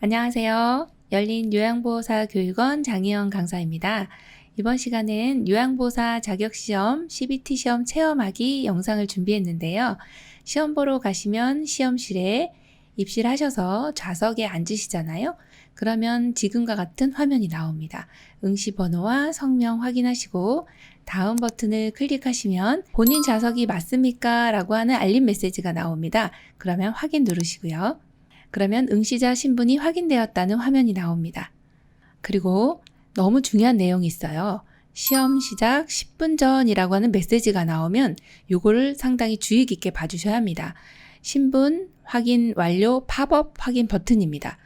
안녕하세요. 열린 요양보호사 교육원 장희영 강사입니다. 이번 시간은 요양보호사 자격시험 CBT 시험 체험하기 영상을 준비했는데요. 시험 보러 가시면 시험실에 입실하셔서 좌석에 앉으시잖아요. 그러면 지금과 같은 화면이 나옵니다. 응시 번호와 성명 확인하시고 다음 버튼을 클릭하시면 본인 좌석이 맞습니까? 라고 하는 알림 메시지가 나옵니다. 그러면 확인 누르시고요. 그러면 응시자 신분이 확인되었다는 화면이 나옵니다. 그리고 너무 중요한 내용이 있어요. 시험 시작 10분 전이라고 하는 메시지가 나오면 요거를 상당히 주의 깊게 봐주셔야 합니다. 신분 확인 완료 팝업 확인 버튼입니다.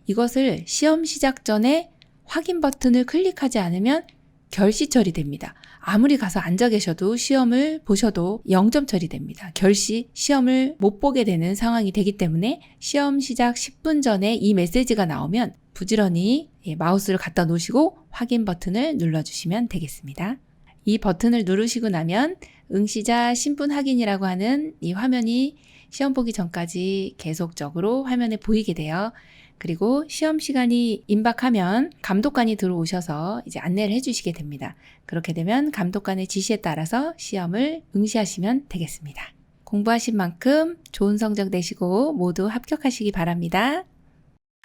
이것을 시험 시작 전에 확인 버튼을 클릭하지 않으면 결시 처리됩니다. 아무리 가서 앉아 계셔도 시험을 보셔도 0점 처리됩니다. 결시 시험을 못 보게 되는 상황이 되기 때문에 시험 시작 10분 전에 이 메시지가 나오면 부지런히 마우스를 갖다 놓으시고 확인 버튼을 눌러주시면 되겠습니다. 이 버튼을 누르시고 나면 응시자 신분 확인이라고 하는 이 화면이 시험 보기 전까지 계속적으로 화면에 보이게 돼요. 그리고 시험 시간이 임박하면 감독관이 들어오셔서 이제 안내를 해주시게 됩니다. 그렇게 되면 감독관의 지시에 따라서 시험을 응시하시면 되겠습니다. 공부하신 만큼 좋은 성적 내시고 모두 합격하시기 바랍니다.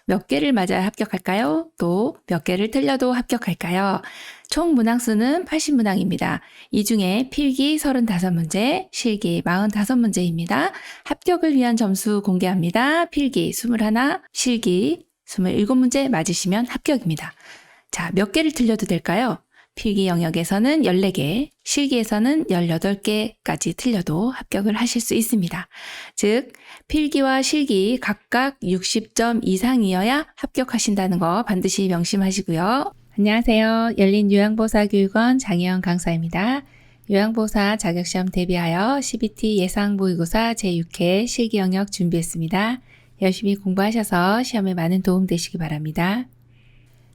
몇 개를 맞아야 합격할까요? 또 몇 개를 틀려도 합격할까요? 총 문항수는 80문항입니다. 이 중에 필기 35문제, 실기 45문제입니다. 합격을 위한 점수 공개합니다. 필기 21, 실기 27문제 맞으시면 합격입니다. 자, 몇 개를 틀려도 될까요? 필기 영역에서는 14개, 실기에서는 18개까지 틀려도 합격을 하실 수 있습니다. 즉, 필기와 실기 각각 60점 이상이어야 합격하신다는 거 반드시 명심하시고요. 안녕하세요. 열린 요양보호사 교육원 장희영 강사입니다. 요양보호사 자격시험 대비하여 CBT 예상모의고사 제6회 실기 영역 준비했습니다. 열심히 공부하셔서 시험에 많은 도움 되시기 바랍니다.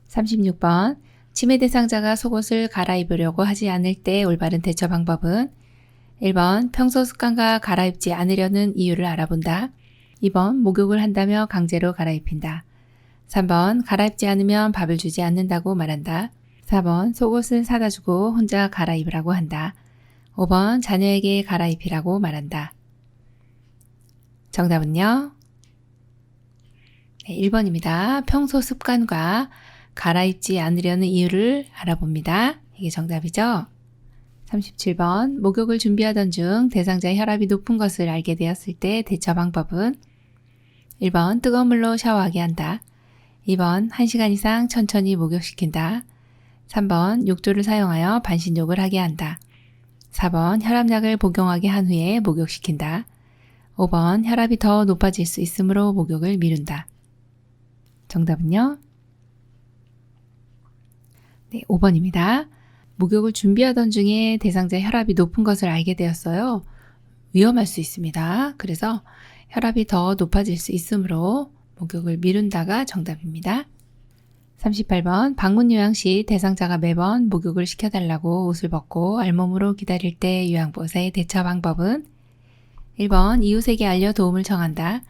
36번 치매 대상자가 속옷을 갈아입으려고 하지 않을 때 올바른 대처 방법은 1번 평소 습관과 갈아입지 않으려는 이유를 알아본다. 2번 목욕을 한다며 강제로 갈아입힌다. 3번 갈아입지 않으면 밥을 주지 않는다고 말한다. 4번 속옷을 사다 주고 혼자 갈아입으라고 한다. 5번 자녀에게 갈아입히라고 말한다. 정답은요? 네, 1번입니다. 평소 습관과 갈아입지 않으려는 이유를 알아봅니다. 이게 정답이죠? 37번 목욕을 준비하던 중 대상자의 혈압이 높은 것을 알게 되었을 때 대처 방법은 1번 뜨거운 물로 샤워하게 한다. 2번 1시간 이상 천천히 목욕시킨다. 3번 욕조를 사용하여 반신욕을 하게 한다. 4번 혈압약을 복용하게 한 후에 목욕시킨다. 5번 혈압이 더 높아질 수 있으므로 목욕을 미룬다. 정답은요? 네, 5번입니다. 목욕을 준비하던 중에 대상자의 혈압이 높은 것을 알게 되었어요. 위험할 수 있습니다. 그래서 혈압이 더 높아질 수 있으므로 목욕을 미룬다가 정답입니다. 38번 방문 요양 시 대상자가 매번 목욕을 시켜달라고 옷을 벗고 알몸으로 기다릴 때 요양보호사의 대처 방법은 1번 이웃에게 알려 도움을 청한다.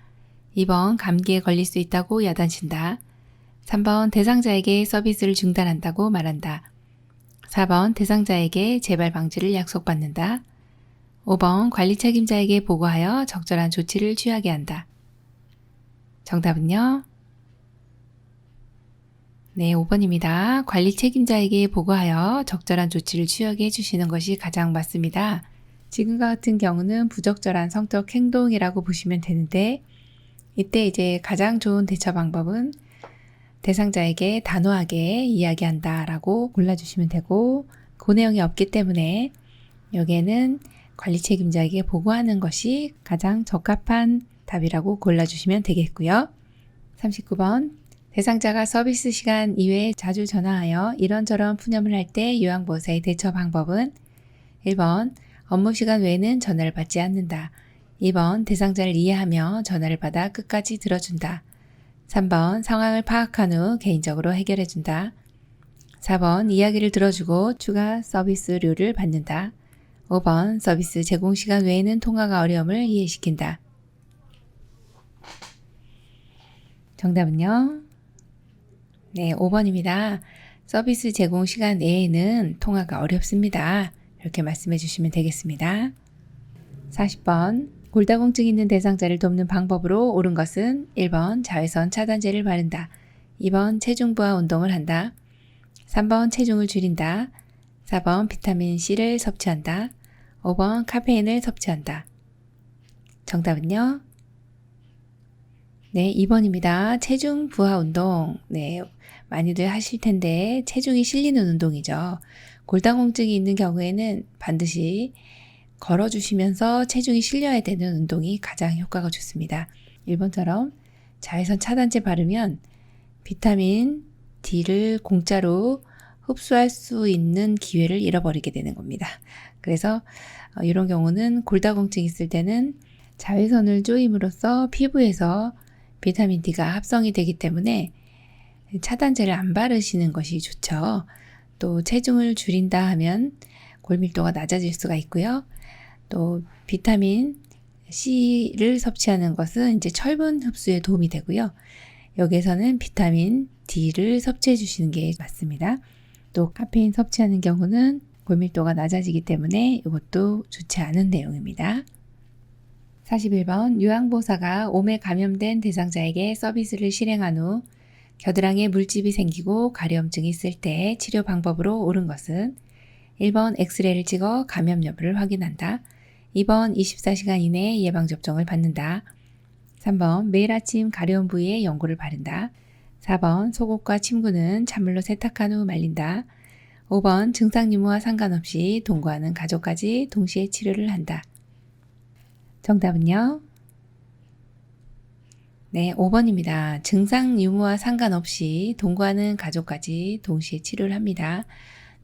2번 감기에 걸릴 수 있다고 야단친다. 3번 대상자에게 서비스를 중단한다고 말한다. 4번 대상자에게 재발 방지를 약속받는다. 5번 관리 책임자에게 보고하여 적절한 조치를 취하게 한다. 정답은요? 네, 5번입니다. 관리 책임자에게 보고하여 적절한 조치를 취하게 해주시는 것이 가장 맞습니다. 지금과 같은 경우는 부적절한 성적 행동이라고 보시면 되는데 이때 이제 가장 좋은 대처 방법은 대상자에게 단호하게 이야기한다 라고 골라주시면 되고 그 내용이 없기 때문에 여기에는 관리 책임자에게 보고하는 것이 가장 적합한 답이라고 골라주시면 되겠고요. 39번 대상자가 서비스 시간 이외에 자주 전화하여 이런저런 푸념을 할 때 요양보호사의 대처 방법은 1번 업무 시간 외에는 전화를 받지 않는다. 2번 대상자를 이해하며 전화를 받아 끝까지 들어준다. 3번 상황을 파악한 후 개인적으로 해결해준다. 4번 이야기를 들어주고 추가 서비스료를 받는다. 5번 서비스 제공 시간 외에는 통화가 어려움을 이해시킨다. 정답은요? 네, 5번입니다. 서비스 제공 시간 내에는 통화가 어렵습니다. 이렇게 말씀해 주시면 되겠습니다. 40번. 골다공증 있는 대상자를 돕는 방법으로 옳은 것은 1번 자외선 차단제를 바른다. 2번 체중 부하 운동을 한다. 3번 체중을 줄인다. 4번 비타민 C를 섭취한다. 5번 카페인을 섭취한다. 정답은요? 네, 2번입니다. 체중 부하 운동. 네, 많이들 하실 텐데 체중이 실리는 운동이죠. 골다공증이 있는 경우에는 반드시 걸어주시면서 체중이 실려야 되는 운동이 가장 효과가 좋습니다. 1번처럼 자외선 차단제 바르면 비타민 D를 공짜로 흡수할 수 있는 기회를 잃어버리게 되는 겁니다. 그래서 이런 경우는 골다공증 있을 때는 자외선을 쪼임으로써 피부에서 비타민 D가 합성이 되기 때문에 차단제를 안 바르시는 것이 좋죠. 또 체중을 줄인다 하면 골밀도가 낮아질 수가 있고요. 또 비타민 C를 섭취하는 것은 이제 철분 흡수에 도움이 되고요. 여기에서는 비타민 D를 섭취해 주시는 게 맞습니다. 또 카페인 섭취하는 경우는 골밀도가 낮아지기 때문에 이것도 좋지 않은 내용입니다. 41번 요양보호사가 몸에 감염된 대상자에게 서비스를 실행한 후 겨드랑이에 물집이 생기고 가려움증이 있을 때 치료 방법으로 옳은 것은 1번 엑스레이를 찍어 감염 여부를 확인한다. 2번 24시간 이내에 예방접종을 받는다. 3번 매일 아침 가려운 부위에 연고를 바른다. 4번 속옷과 침구는 찬물로 세탁한 후 말린다. 5번 증상 유무와 상관없이 동거하는 가족까지 동시에 치료를 한다. 정답은요? 네, 5번입니다. 증상 유무와 상관없이 동거하는 가족까지 동시에 치료를 합니다.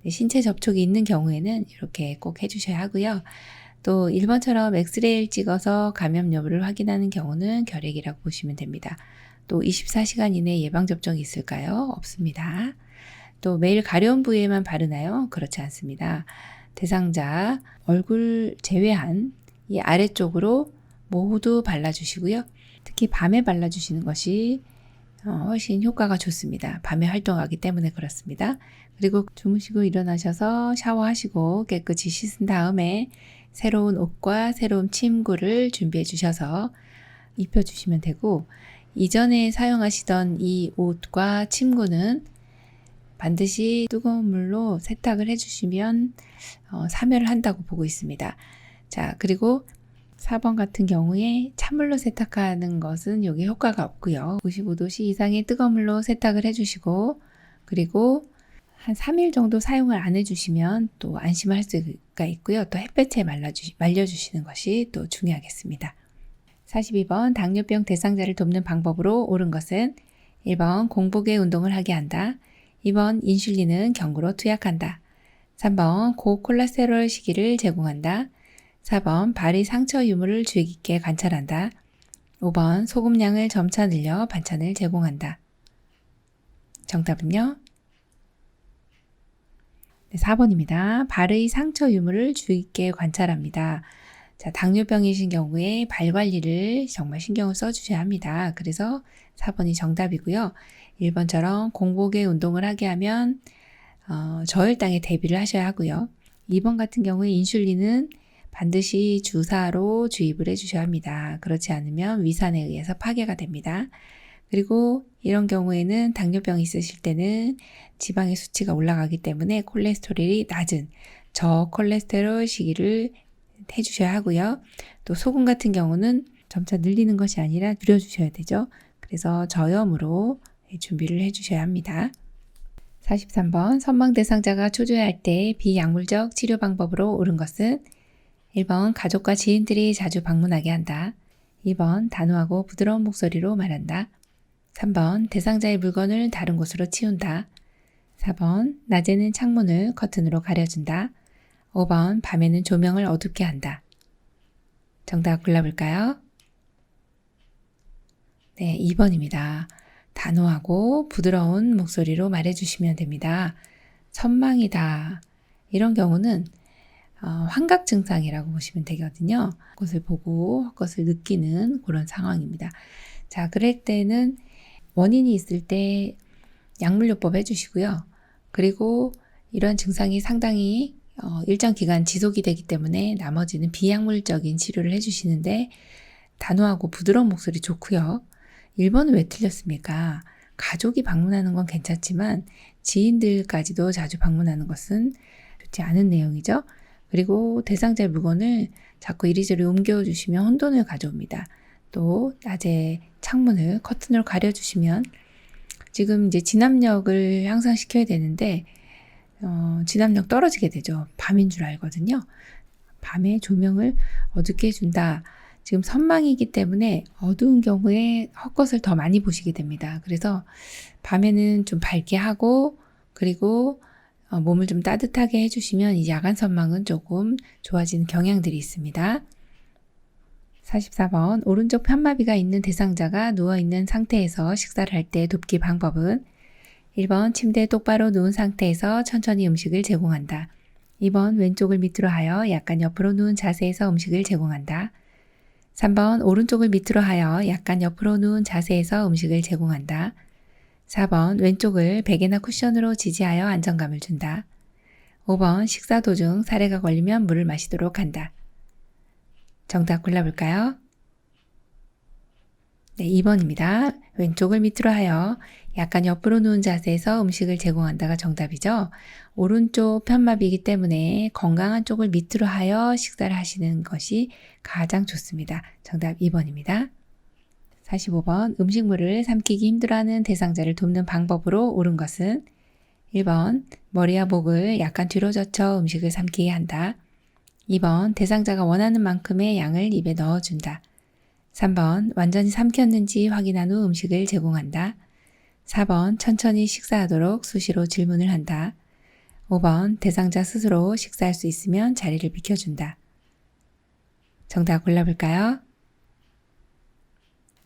네, 신체 접촉이 있는 경우에는 이렇게 꼭 해주셔야 하고요. 또 1번처럼 엑스레이를 찍어서 감염 여부를 확인하는 경우는 결핵이라고 보시면 됩니다. 또 24시간 이내 예방접종이 있을까요? 없습니다. 또 매일 가려운 부위에만 바르나요? 그렇지 않습니다. 대상자 얼굴 제외한 이 아래쪽으로 모두 발라주시고요. 특히 밤에 발라주시는 것이 훨씬 효과가 좋습니다. 밤에 활동하기 때문에 그렇습니다. 그리고 주무시고 일어나셔서 샤워하시고 깨끗이 씻은 다음에 새로운 옷과 새로운 침구를 준비해 주셔서 입혀주시면 되고 이전에 사용하시던 이 옷과 침구는 반드시 뜨거운 물로 세탁을 해주시면 3회를 한다고 보고 있습니다. 자, 그리고 4번 같은 경우에 찬물로 세탁하는 것은 여기 효과가 없고요. 95도씨 이상의 뜨거운 물로 세탁을 해주시고 그리고 한 3일 정도 사용을 안 해주시면 또 안심할 수가 있고요. 또 햇볕에 말려주시는 것이 또 중요하겠습니다. 42번 당뇨병 대상자를 돕는 방법으로 옳은 것은 1번 공복에 운동을 하게 한다. 2번 인슐린은 경구로 투약한다. 3번 고콜레스테롤 시기를 제공한다. 4번 발의 상처 유무를 주의 깊게 관찰한다. 5번 소금량을 점차 늘려 반찬을 제공한다. 정답은요? 네, 4번입니다. 발의 상처 유무를 주의 깊게 관찰합니다. 자, 당뇨병이신 경우에 발 관리를 정말 신경을 써주셔야 합니다. 그래서 4번이 정답이고요. 1번처럼 공복에 운동을 하게 하면 저혈당에 대비를 하셔야 하고요. 2번 같은 경우에 인슐린은 반드시 주사로 주입을 해주셔야 합니다. 그렇지 않으면 위산에 의해서 파괴가 됩니다. 그리고 이런 경우에는 당뇨병이 있으실 때는 지방의 수치가 올라가기 때문에 콜레스테롤이 낮은 저콜레스테롤 시기를 해주셔야 하고요. 또 소금 같은 경우는 점차 늘리는 것이 아니라 줄여주셔야 되죠. 그래서 저염으로 준비를 해주셔야 합니다. 43번 선망 대상자가 초조해할 때 비약물적 치료 방법으로 옳은 것은 1번 가족과 지인들이 자주 방문하게 한다. 2번 단호하고 부드러운 목소리로 말한다. 3번 대상자의 물건을 다른 곳으로 치운다. 4번 낮에는 창문을 커튼으로 가려준다. 5번 밤에는 조명을 어둡게 한다. 정답 골라볼까요? 네, 2번입니다. 단호하고 부드러운 목소리로 말해주시면 됩니다. 선망이다. 이런 경우는 환각 증상이라고 보시면 되거든요. 헛것을 보고 헛것을 느끼는 그런 상황입니다. 자, 그럴 때는 원인이 있을 때 약물요법 해주시고요. 그리고 이러한 증상이 상당히 일정 기간 지속이 되기 때문에 나머지는 비약물적인 치료를 해주시는데 단호하고 부드러운 목소리 좋고요. 1번은 왜 틀렸습니까? 가족이 방문하는 건 괜찮지만 지인들까지도 자주 방문하는 것은 좋지 않은 내용이죠. 그리고 대상자의 물건을 자꾸 이리저리 옮겨주시면 혼돈을 가져옵니다. 또 낮에 창문을 커튼으로 가려주시면 지금 이제 진압력을 향상시켜야 되는데 진압력 떨어지게 되죠. 밤인 줄 알거든요. 밤에 조명을 어둡게 해준다. 지금 선망이기 때문에 어두운 경우에 헛것을 더 많이 보시게 됩니다. 그래서 밤에는 좀 밝게 하고 그리고 몸을 좀 따뜻하게 해주시면 이 야간 선망은 조금 좋아지는 경향들이 있습니다. 44번 오른쪽 편마비가 있는 대상자가 누워있는 상태에서 식사를 할 때 돕기 방법은 1번 침대에 똑바로 누운 상태에서 천천히 음식을 제공한다. 2번 왼쪽을 밑으로 하여 약간 옆으로 누운 자세에서 음식을 제공한다. 3번 오른쪽을 밑으로 하여 약간 옆으로 누운 자세에서 음식을 제공한다. 4번 왼쪽을 베개나 쿠션으로 지지하여 안정감을 준다. 5번 식사 도중 사례가 걸리면 물을 마시도록 한다. 정답 골라볼까요? 네, 2번입니다. 왼쪽을 밑으로 하여 약간 옆으로 누운 자세에서 음식을 제공한다가 정답이죠. 오른쪽 편마비이기 때문에 건강한 쪽을 밑으로 하여 식사를 하시는 것이 가장 좋습니다. 정답 2번입니다. 45번 음식물을 삼키기 힘들어하는 대상자를 돕는 방법으로 옳은 것은 1번 머리와 목을 약간 뒤로 젖혀 음식을 삼키게 한다. 2번 대상자가 원하는 만큼의 양을 입에 넣어준다. 3번 완전히 삼켰는지 확인한 후 음식을 제공한다. 4번 천천히 식사하도록 수시로 질문을 한다. 5번 대상자 스스로 식사할 수 있으면 자리를 비켜준다. 정답 골라볼까요?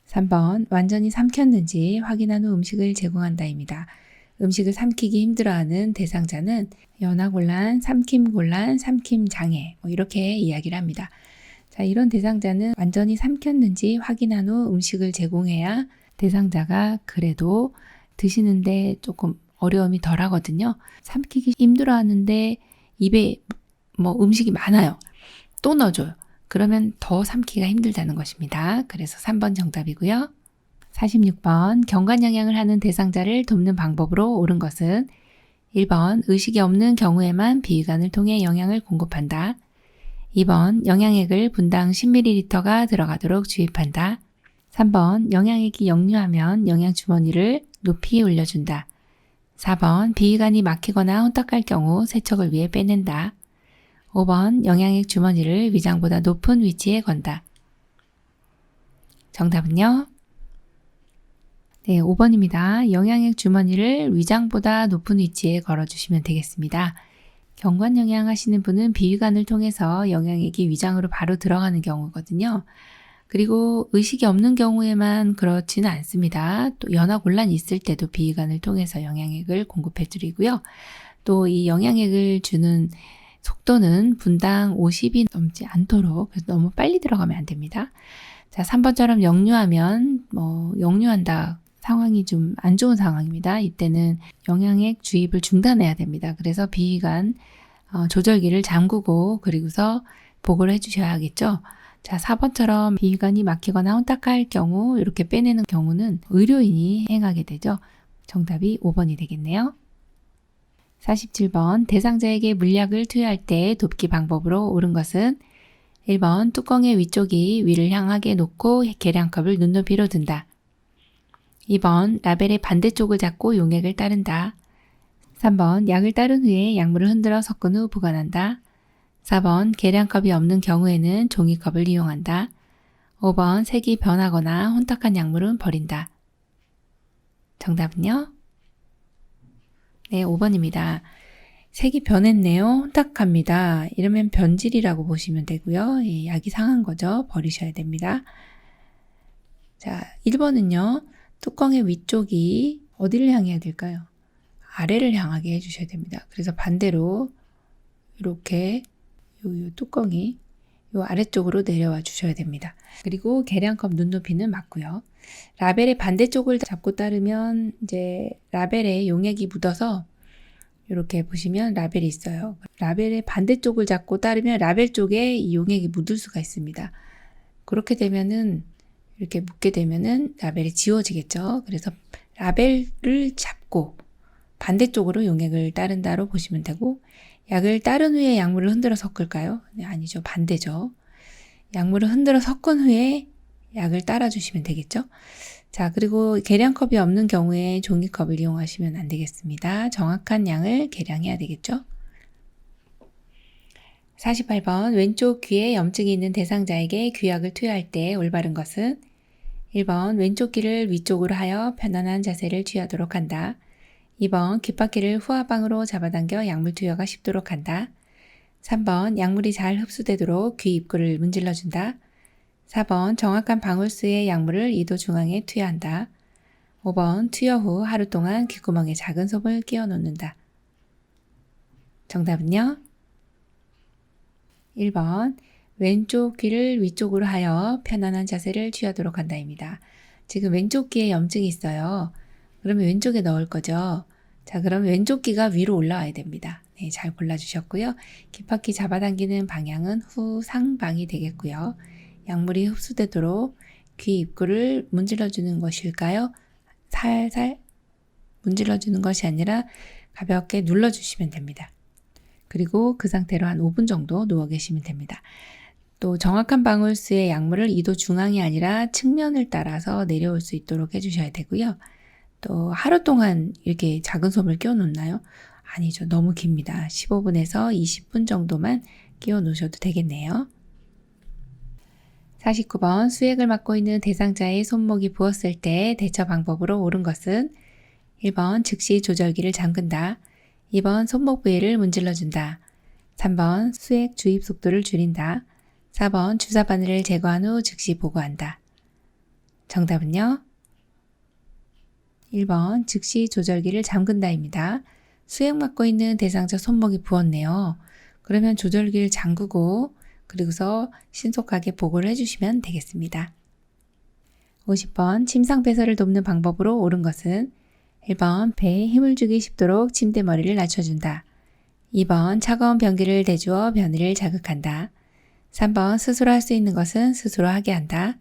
3번 완전히 삼켰는지 확인한 후 음식을 제공한다입니다. 음식을 삼키기 힘들어하는 대상자는 연화곤란, 삼킴곤란, 삼킴장애 이렇게 이야기를 합니다. 자, 이런 대상자는 완전히 삼켰는지 확인한 후 음식을 제공해야 대상자가 그래도 드시는데 조금 어려움이 덜 하거든요. 삼키기 힘들어하는데 입에 음식이 많아요. 또 넣어줘요. 그러면 더 삼키기가 힘들다는 것입니다. 그래서 3번 정답이고요. 46번 경관영양을 하는 대상자를 돕는 방법으로 옳은 것은 1번 의식이 없는 경우에만 비위관을 통해 영양을 공급한다. 2번 영양액을 분당 10ml가 들어가도록 주입한다. 3번 영양액이 역류하면 영양주머니를 높이 올려준다. 4번 비위관이 막히거나 혼탁할 경우 세척을 위해 빼낸다. 5번 영양액 주머니를 위장보다 높은 위치에 건다. 정답은요? 네, 5번입니다. 영양액 주머니를 위장보다 높은 위치에 걸어주시면 되겠습니다. 경관영양 하시는 분은 비위관을 통해서 영양액이 위장으로 바로 들어가는 경우거든요. 그리고 의식이 없는 경우에만 그렇지는 않습니다. 또 연화곤란이 있을 때도 비위관을 통해서 영양액을 공급해 드리고요. 또 이 영양액을 주는 속도는 분당 50이 넘지 않도록 그래서 너무 빨리 들어가면 안 됩니다. 자, 3번처럼 역류하면 역류한다. 상황이 좀 안 좋은 상황입니다. 이때는 영양액 주입을 중단해야 됩니다. 그래서 비위관 조절기를 잠그고 그리고서 보고를 해주셔야겠죠. 자, 4번처럼 비위관이 막히거나 혼탁할 경우 이렇게 빼내는 경우는 의료인이 행하게 되죠. 정답이 5번이 되겠네요. 47번 대상자에게 물약을 투여할 때 돕기 방법으로 옳은 것은 1번 뚜껑의 위쪽이 위를 향하게 놓고 계량컵을 눈높이로 든다. 2번 라벨의 반대쪽을 잡고 용액을 따른다. 3번 약을 따른 후에 약물을 흔들어 섞은 후 보관한다. 4번 계량컵이 없는 경우에는 종이컵을 이용한다. 5번 색이 변하거나 혼탁한 약물은 버린다. 정답은요? 네, 5번입니다. 색이 변했네요. 혼탁합니다. 이러면 변질이라고 보시면 되고요. 약이 상한 거죠. 버리셔야 됩니다. 자, 1번은요. 뚜껑의 위쪽이 어디를 향해야 될까요? 아래를 향하게 해주셔야 됩니다. 그래서 반대로 이렇게 요 뚜껑이 요 아래쪽으로 내려와 주셔야 됩니다. 그리고 계량컵 눈높이는 맞고요. 라벨의 반대쪽을 잡고 따르면 이제 라벨에 용액이 묻어서 이렇게 보시면 라벨이 있어요. 라벨의 반대쪽을 잡고 따르면 라벨 쪽에 이 용액이 묻을 수가 있습니다. 그렇게 되면은 이렇게 묻게 되면은 라벨이 지워지겠죠. 그래서 라벨을 잡고 반대쪽으로 용액을 따른다로 보시면 되고, 약을 따른 후에 약물을 흔들어 섞을까요? 네, 아니죠. 반대죠. 약물을 흔들어 섞은 후에 약을 따라 주시면 되겠죠. 자, 그리고 계량컵이 없는 경우에 종이컵을 이용하시면 안 되겠습니다. 정확한 양을 계량해야 되겠죠. 48번 왼쪽 귀에 염증이 있는 대상자에게 귀약을 투여할 때 올바른 것은 1번 왼쪽 귀를 위쪽으로 하여 편안한 자세를 취하도록 한다. 2번 귓바퀴를 후하방으로 잡아당겨 약물 투여가 쉽도록 한다. 3번 약물이 잘 흡수되도록 귀 입구를 문질러준다. 4번 정확한 방울수의 약물을 이도 중앙에 투여한다. 5번 투여 후 하루 동안 귓구멍에 작은 솜을 끼워 놓는다. 정답은요? 1번 왼쪽 귀를 위쪽으로 하여 편안한 자세를 취하도록 한다입니다. 지금 왼쪽 귀에 염증이 있어요. 그러면 왼쪽에 넣을 거죠. 자, 그럼 왼쪽 귀가 위로 올라와야 됩니다. 네, 잘 골라주셨고요. 귓바퀴 잡아당기는 방향은 후상방이 되겠고요. 약물이 흡수되도록 귀 입구를 문질러주는 것일까요? 살살 문질러주는 것이 아니라 가볍게 눌러주시면 됩니다. 그리고 그 상태로 한 5분 정도 누워 계시면 됩니다. 또 정확한 방울수의 약물을 이도 중앙이 아니라 측면을 따라서 내려올 수 있도록 해주셔야 되고요. 또 하루 동안 이렇게 작은 솜을 끼워 놓나요? 아니죠. 너무 깁니다. 15분에서 20분 정도만 끼워 놓으셔도 되겠네요. 49번 수액을 맡고 있는 대상자의 손목이 부었을 때 대처 방법으로 옳은 것은 1번 즉시 조절기를 잠근다. 2번 손목 부위를 문질러준다. 3번 수액 주입 속도를 줄인다. 4번 주사 바늘을 제거한 후 즉시 보고한다. 정답은요? 1번 즉시 조절기를 잠근다입니다. 수액 맡고 있는 대상자 손목이 부었네요. 그러면 조절기를 잠그고 그리고서 신속하게 보고를 해주시면 되겠습니다. 50번 침상 배설을 돕는 방법으로 옳은 것은 1번 배에 힘을 주기 쉽도록 침대 머리를 낮춰준다. 2번 차가운 변기를 대주어 변이를 자극한다. 3번 스스로 할 수 있는 것은 스스로 하게 한다.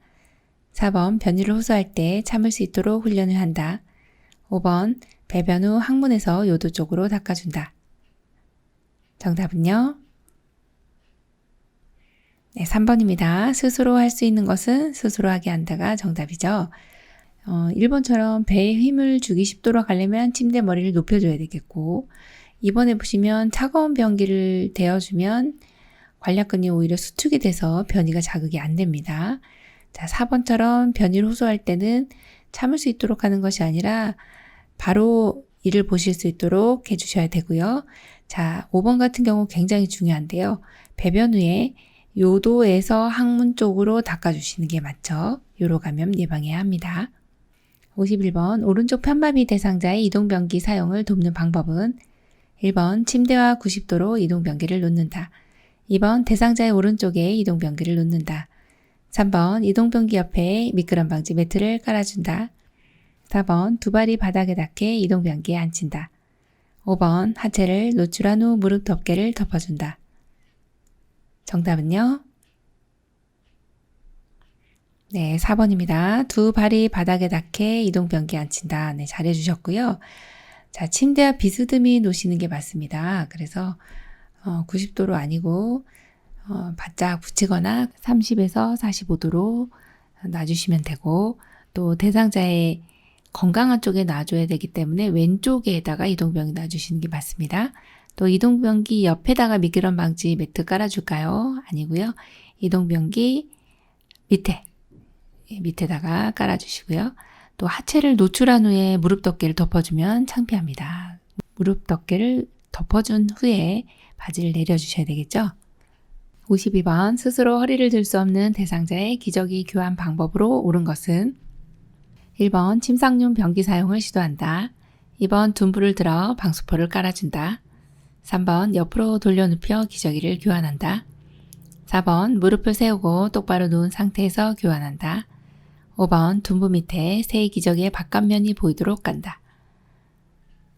4번 변이를 호소할 때 참을 수 있도록 훈련을 한다. 5번 배변 후 항문에서 요도 쪽으로 닦아준다. 정답은요? 네, 3번입니다. 스스로 할 수 있는 것은 스스로 하게 한다가 정답이죠. 1번처럼 배에 힘을 주기 쉽도록 하려면 침대 머리를 높여줘야 되겠고, 2번에 보시면 차가운 변기를 대어주면 관략근이 오히려 수축이 돼서 변이가 자극이 안 됩니다. 자, 4번처럼 변이를 호소할 때는 참을 수 있도록 하는 것이 아니라 바로 이를 보실 수 있도록 해주셔야 되고요. 자, 5번 같은 경우 굉장히 중요한데요. 배변 후에 요도에서 항문 쪽으로 닦아주시는 게 맞죠. 요로 감염 예방해야 합니다. 51번 오른쪽 편마비 대상자의 이동변기 사용을 돕는 방법은 1번 침대와 90도로 이동변기를 놓는다. 2번 대상자의 오른쪽에 이동변기를 놓는다. 3번 이동변기 옆에 미끄럼 방지 매트를 깔아준다. 4번 두 발이 바닥에 닿게 이동변기에 앉힌다. 5번 하체를 노출한 후 무릎 덮개를 덮어준다. 정답은요? 네, 4번입니다. 두 발이 바닥에 닿게 이동변기에 앉힌다. 네, 잘해주셨고요. 자, 침대와 비스듬히 놓으시는 게 맞습니다. 그래서 90도로 아니고 바짝 붙이거나 30에서 45도로 놔주시면 되고, 또 대상자의 건강한 쪽에 놔줘야 되기 때문에 왼쪽에다가 이동변기 놔주시는 게 맞습니다. 또 이동변기 옆에다가 미끄럼 방지 매트 깔아줄까요? 아니고요. 이동변기 밑에다가 깔아주시고요. 또 하체를 노출한 후에 무릎 덮개를 덮어주면 창피합니다. 무릎 덮개를 덮어준 후에 바지를 내려주셔야 되겠죠. 52번 스스로 허리를 들 수 없는 대상자의 기저귀 교환 방법으로 옳은 것은 1번 침상용 변기 사용을 시도한다. 2번 둔부를 들어 방수포를 깔아준다. 3번 옆으로 돌려 눕혀 기저귀를 교환한다. 4번 무릎을 세우고 똑바로 누운 상태에서 교환한다. 5번 둔부 밑에 세 기저귀의 바깥면이 보이도록 간다.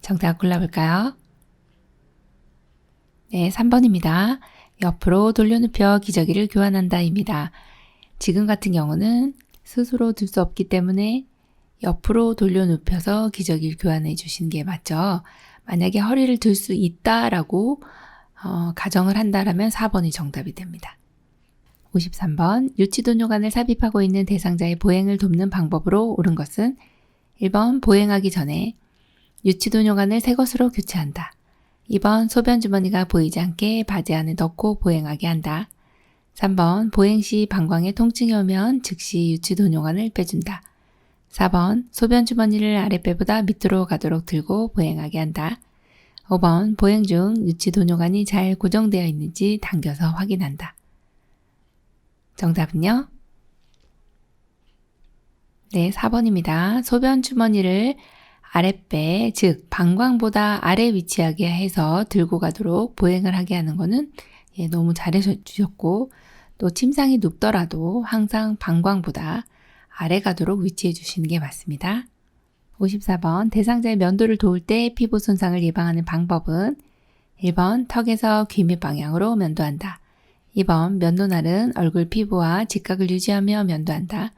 정답 골라볼까요? 네, 3번입니다. 옆으로 돌려눕혀 기저귀를 교환한다입니다. 지금 같은 경우는 스스로 들 수 없기 때문에 옆으로 돌려눕혀서 기저귀를 교환해 주시는 게 맞죠. 만약에 허리를 들 수 있다라고 가정을 한다라면 4번이 정답이 됩니다. 53번 유치도뇨관을 삽입하고 있는 대상자의 보행을 돕는 방법으로 옳은 것은 1번 보행하기 전에 유치도뇨관을 새 것으로 교체한다. 2번 소변 주머니가 보이지 않게 바지 안에 넣고 보행하게 한다. 3번 보행 시 방광에 통증이 오면 즉시 유치도뇨관을 빼준다. 4번 소변 주머니를 아랫배보다 밑으로 가도록 들고 보행하게 한다. 5번 보행 중 유치도뇨관이 잘 고정되어 있는지 당겨서 확인한다. 정답은요? 네, 4번입니다. 소변 주머니를 아랫배, 즉 방광보다 아래 위치하게 해서 들고 가도록 보행을 하게 하는 거는 너무 잘해 주셨고, 또 침상이 눕더라도 항상 방광보다 아래 가도록 위치해 주시는 게 맞습니다. 54번 대상자의 면도를 도울 때 피부 손상을 예방하는 방법은 1번 턱에서 귀 밑 방향으로 면도한다. 2번 면도날은 얼굴 피부와 직각을 유지하며 면도한다.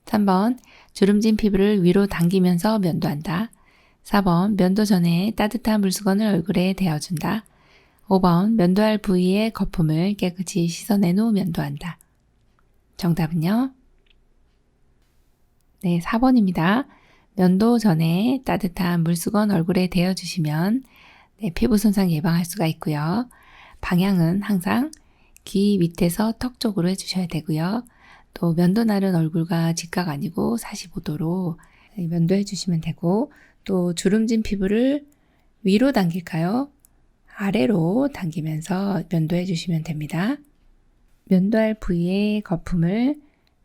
3번 주름진 피부를 위로 당기면서 면도한다. 4번 면도 전에 따뜻한 물수건을 얼굴에 대어준다. 5번 면도할 부위의 거품을 깨끗이 씻어낸 후 면도한다. 정답은요? 네, 4번입니다. 면도 전에 따뜻한 물수건 얼굴에 대어주시면 피부 손상 예방할 수가 있고요. 방향은 항상 귀 밑에서 턱 쪽으로 해주셔야 되고요. 또 면도날은 얼굴과 직각 아니고 45도로 면도해 주시면 되고, 또 주름진 피부를 위로 당길까요? 아래로 당기면서 면도해 주시면 됩니다. 면도할 부위의 거품을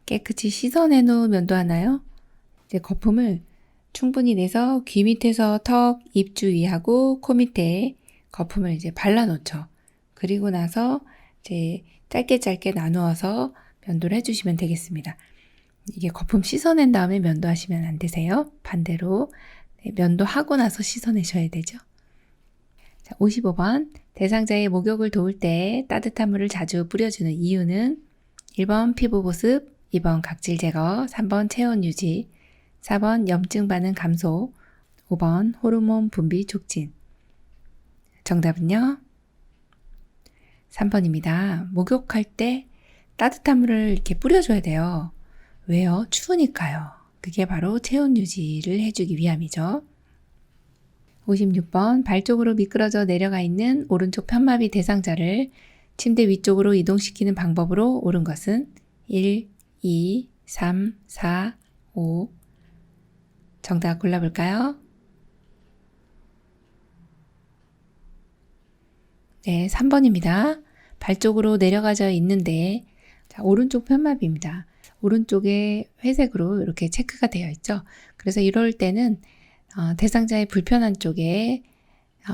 깨끗이 씻어낸 후 면도하나요? 이제 거품을 충분히 내서 귀 밑에서 턱, 입 주위하고 코 밑에 거품을 이제 발라놓죠. 그리고 나서 이제 짧게 나누어서 면도를 해주시면 되겠습니다. 이게 거품 씻어낸 다음에 면도하시면 안 되세요. 반대로 면도하고 나서 씻어내셔야 되죠. 자, 55번 대상자의 목욕을 도울 때 따뜻한 물을 자주 뿌려주는 이유는 1번 피부 보습, 2번 각질 제거, 3번 체온 유지, 4번 염증 반응 감소, 5번 호르몬 분비 촉진. 정답은요? 3번입니다. 목욕할 때 따뜻한 물을 이렇게 뿌려줘야 돼요. 왜요? 추우니까요. 그게 바로 체온 유지를 해주기 위함이죠. 56번 발 쪽으로 미끄러져 내려가 있는 오른쪽 편마비 대상자를 침대 위쪽으로 이동시키는 방법으로 옳은 것은 1, 2, 3, 4, 5. 정답 골라볼까요? 네, 3번입니다. 발 쪽으로 내려가져 있는데 자, 오른쪽 편마비입니다. 오른쪽에 회색으로 이렇게 체크가 되어 있죠. 그래서 이럴 때는 대상자의 불편한 쪽에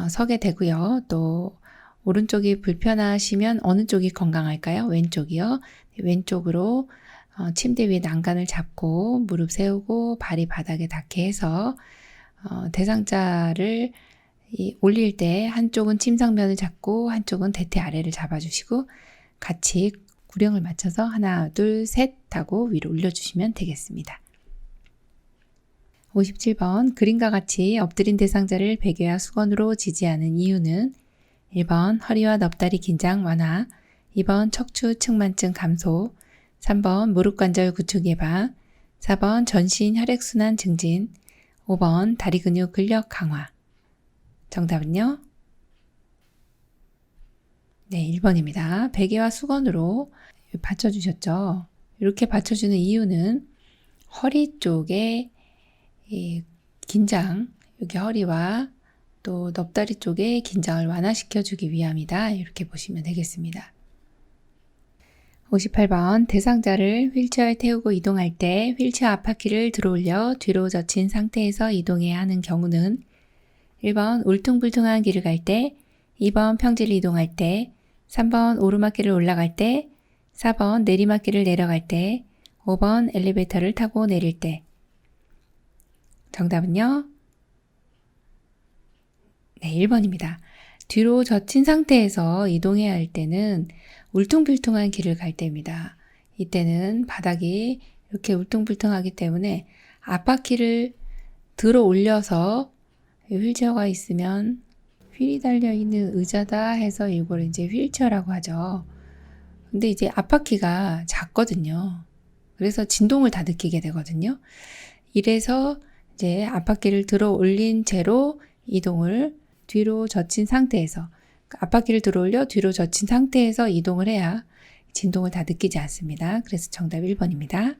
서게 되고요. 또 오른쪽이 불편하시면 어느 쪽이 건강할까요? 왼쪽이요. 왼쪽으로 침대 위에 난간을 잡고 무릎 세우고 발이 바닥에 닿게 해서 대상자를 올릴 때 한쪽은 침상면을 잡고 한쪽은 대퇴 아래를 잡아주시고 같이 구령을 맞춰서 하나, 둘, 셋 하고 위로 올려주시면 되겠습니다. 57번 그림과 같이 엎드린 대상자를 베개와 수건으로 지지하는 이유는 1번 허리와 넙다리 긴장 완화, 2번 척추 측만증 감소, 3번 무릎관절 구축 예방, 4번 전신 혈액순환 증진, 5번 다리 근육 근력 강화. 정답은요? 네, 1번입니다. 베개와 수건으로 받쳐주셨죠. 이렇게 받쳐주는 이유는 허리 쪽에 긴장, 여기 허리와 또 넙다리 쪽에 긴장을 완화시켜주기 위함이다. 이렇게 보시면 되겠습니다. 58번 대상자를 휠체어에 태우고 이동할 때 휠체어 앞바퀴를 들어올려 뒤로 젖힌 상태에서 이동해야 하는 경우는 1번 울퉁불퉁한 길을 갈 때, 2번 평지를 이동할 때, 3번 오르막길을 올라갈 때, 4번 내리막길을 내려갈 때, 5번 엘리베이터를 타고 내릴 때. 정답은요? 네, 1번입니다. 뒤로 젖힌 상태에서 이동해야 할 때는 울퉁불퉁한 길을 갈 때입니다. 이때는 바닥이 이렇게 울퉁불퉁하기 때문에 앞바퀴를 들어 올려서 휠체어가 있으면 휠이 달려있는 의자다 해서 이걸 이제 휠체어라고 하죠. 근데 이제 앞바퀴가 작거든요. 그래서 진동을 다 느끼게 되거든요. 이래서 이제 앞바퀴를 들어 올린 채로 이동을 뒤로 젖힌 상태에서 앞바퀴를 들어 올려 뒤로 젖힌 상태에서 이동을 해야 진동을 다 느끼지 않습니다. 그래서 정답 1번입니다.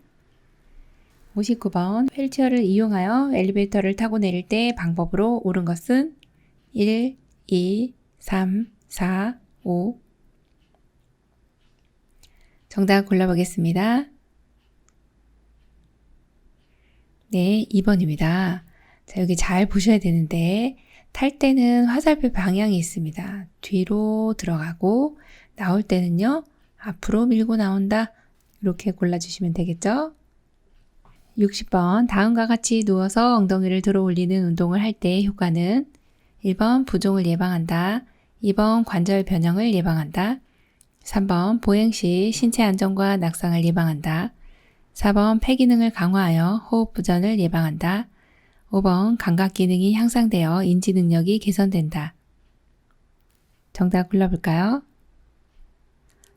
59번 휠체어를 이용하여 엘리베이터를 타고 내릴 때 방법으로 옳은 것은 1, 2, 3, 4, 5. 정답 골라보겠습니다. 네, 2번입니다. 자, 여기 잘 보셔야 되는데 탈 때는 화살표 방향이 있습니다. 뒤로 들어가고 나올 때는요. 앞으로 밀고 나온다. 이렇게 골라주시면 되겠죠? 60번 다음과 같이 누워서 엉덩이를 들어 올리는 운동을 할 때 효과는 1번 부종을 예방한다. 2번 관절 변형을 예방한다. 3번 보행 시 신체 안정과 낙상을 예방한다. 4번 폐 기능을 강화하여 호흡 부전을 예방한다. 5번 감각 기능이 향상되어 인지 능력이 개선된다. 정답 골라볼까요?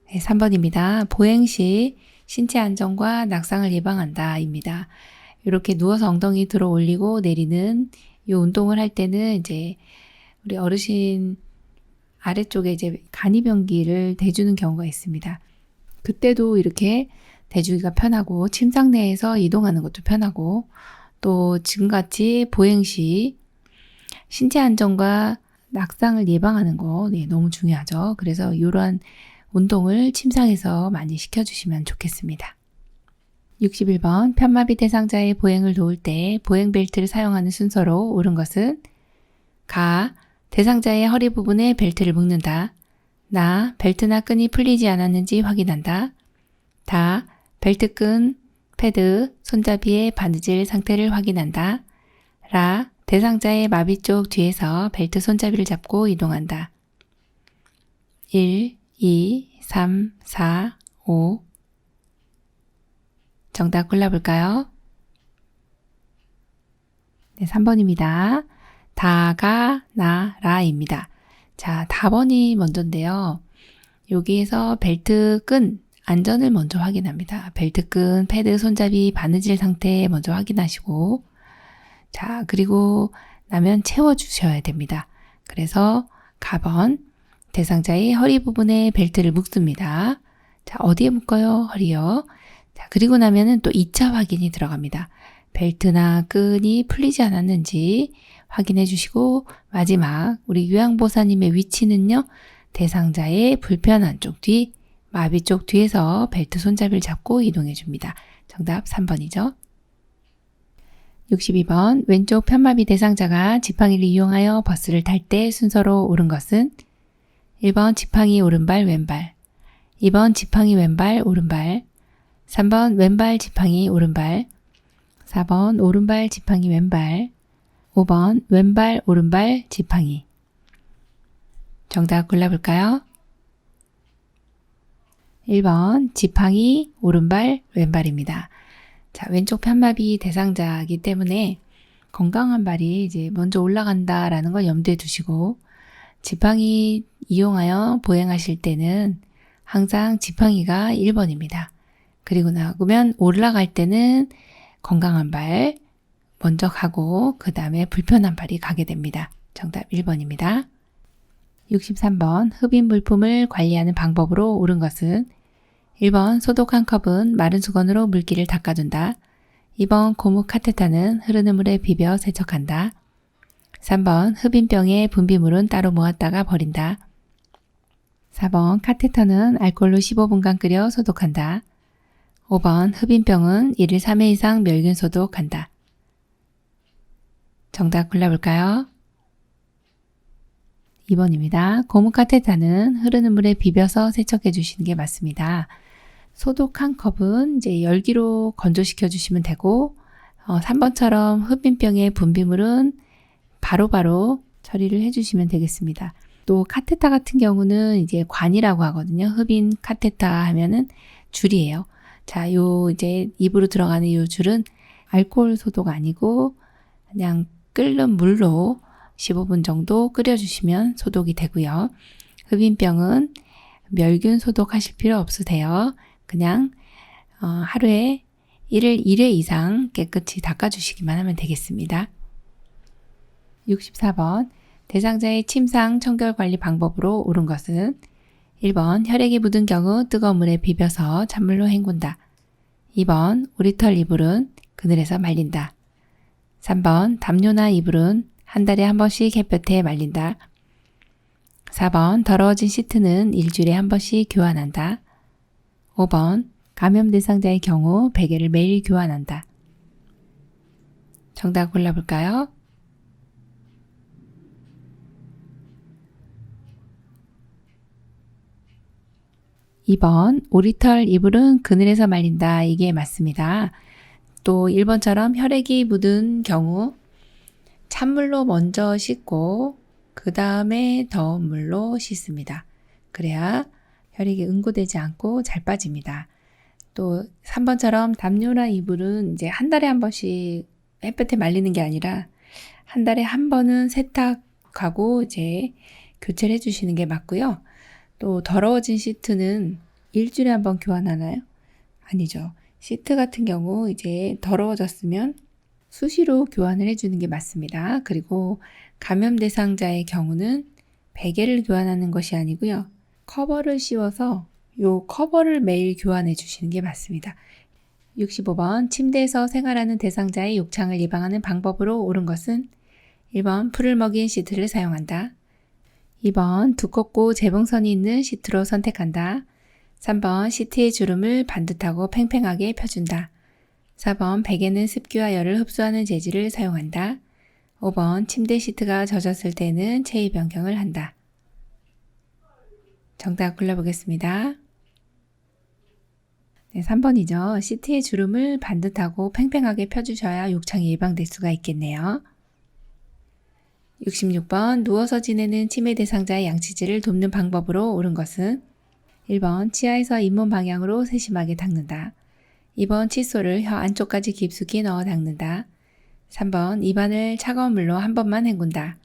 네, 3번입니다. 보행 시 신체 안정과 낙상을 예방한다 입니다. 이렇게 누워서 엉덩이 들어 올리고 내리는 이 운동을 할 때는 이제 우리 어르신 아래쪽에 이제 간이변기를 대주는 경우가 있습니다. 그때도 이렇게 대주기가 편하고 침상 내에서 이동하는 것도 편하고 또 지금같이 보행 시 신체 안정과 낙상을 예방하는 거 너무 중요하죠. 그래서 이러한 운동을 침상에서 많이 시켜주시면 좋겠습니다. 61번 편마비 대상자의 보행을 도울 때 보행 벨트를 사용하는 순서로 옳은 것은 가. 대상자의 허리 부분에 벨트를 묶는다. 나. 벨트나 끈이 풀리지 않았는지 확인한다. 다. 벨트 끈, 패드, 손잡이의 바느질 상태를 확인한다. 라. 대상자의 마비 쪽 뒤에서 벨트 손잡이를 잡고 이동한다. 1, 2, 3, 4, 5. 정답 골라볼까요? 네, 3번입니다. 다가, 나, 라입니다. 자, 다번이 먼저인데요. 여기에서 벨트 끈, 안전을 먼저 확인합니다. 벨트 끈, 패드, 손잡이, 바느질 상태 먼저 확인하시고 자, 그리고 나면 채워주셔야 됩니다. 그래서 가번, 대상자의 허리 부분에 벨트를 묶습니다. 자, 어디에 묶어요? 허리요. 자, 그리고 나면은 또 2차 확인이 들어갑니다. 벨트나 끈이 풀리지 않았는지 확인해 주시고 마지막 우리 요양보사님의 위치는요. 대상자의 불편한 쪽 뒤, 마비 쪽 뒤에서 벨트 손잡이를 잡고 이동해 줍니다. 정답 3번이죠. 62번 왼쪽 편마비 대상자가 지팡이를 이용하여 버스를 탈 때 순서로 옳은 것은 1번 지팡이 오른발 왼발 2번 지팡이 왼발 오른발 3번 왼발 지팡이 오른발 4번 오른발 지팡이 왼발 5번 왼발 오른발 지팡이 정답 골라볼까요? 1번 지팡이 오른발 왼발입니다. 자, 왼쪽 편마비 대상자이기 때문에 건강한 발이 이제 먼저 올라간다라는 걸 염두에 두시고 지팡이 이용하여 보행하실 때는 항상 지팡이가 1번입니다. 그리고 나면 올라갈 때는 건강한 발 먼저 가고 그 다음에 불편한 발이 가게 됩니다. 정답 1번입니다. 63번 흡입 물품을 관리하는 방법으로 옳은 것은 1번 소독한 컵은 마른 수건으로 물기를 닦아준다. 2번 고무 카테타는 흐르는 물에 비벼 세척한다. 3번 흡입병의 분비물은 따로 모았다가 버린다. 4번 카테터는 알코올로 15분간 끓여 소독한다. 5번 흡입병은 1일 3회 이상 멸균 소독한다. 정답 골라볼까요? 2번입니다. 고무 카테타는 흐르는 물에 비벼서 세척해 주시는 게 맞습니다. 소독 한 컵은 이제 열기로 건조시켜 주시면 되고 3번처럼 흡인병의 분비물은 바로바로 처리를 해주시면 되겠습니다. 또 카테타 같은 경우는 이제 관이라고 하거든요. 흡인 카테타 하면은 줄이에요. 자, 요 이제 입으로 들어가는 요 줄은 알코올 소독 아니고 그냥 끓는 물로 15분 정도 끓여주시면 소독이 되고요. 흡인병은 멸균 소독하실 필요 없으세요. 그냥 하루에 1회 이상 깨끗이 닦아주시기만 하면 되겠습니다. 64번 대상자의 침상 청결 관리 방법으로 옳은 것은 1번 혈액이 묻은 경우 뜨거운 물에 비벼서 찬물로 헹군다. 2번 오리털 이불은 그늘에서 말린다. 3번 담요나 이불은 한 달에 한 번씩 햇볕에 말린다. 4번 더러워진 시트는 일주일에 한 번씩 교환한다. 5번 감염 대상자의 경우 베개를 매일 교환한다. 정답 골라볼까요? 2번 오리털 이불은 그늘에서 말린다. 이게 맞습니다. 또 1번처럼 혈액이 묻은 경우 찬물로 먼저 씻고 그 다음에 더운 물로 씻습니다. 그래야 혈액이 응고되지 않고 잘 빠집니다. 또 3번처럼 담요나 이불은 이제 한 달에 한 번씩 햇볕에 말리는 게 아니라 한 달에 한 번은 세탁하고 이제 교체를 해주시는 게 맞고요. 또 더러워진 시트는 일주일에 한 번 교환하나요? 아니죠. 시트 같은 경우 이제 더러워졌으면 수시로 교환을 해주는 게 맞습니다. 그리고 감염 대상자의 경우는 베개를 교환하는 것이 아니고요. 커버를 씌워서 요 커버를 매일 교환해 주시는 게 맞습니다. 65번 침대에서 생활하는 대상자의 욕창을 예방하는 방법으로 옳은 것은 1번 풀을 먹인 시트를 사용한다. 2번 두껍고 재봉선이 있는 시트로 선택한다. 3번 시트의 주름을 반듯하고 팽팽하게 펴준다. 4번 베개는 습기와 열을 흡수하는 재질을 사용한다. 5번 침대 시트가 젖었을 때는 체위 변경을 한다. 정답 골라보겠습니다. 네, 3번이죠. 시트의 주름을 반듯하고 팽팽하게 펴주셔야 욕창이 예방될 수가 있겠네요. 66번 누워서 지내는 치매 대상자의 양치질을 돕는 방법으로 옳은 것은 1번 치아에서 잇몸 방향으로 세심하게 닦는다. 2번 칫솔을 혀 안쪽까지 깊숙이 넣어 닦는다. 3번 입안을 차가운 물로 한 번만 헹군다.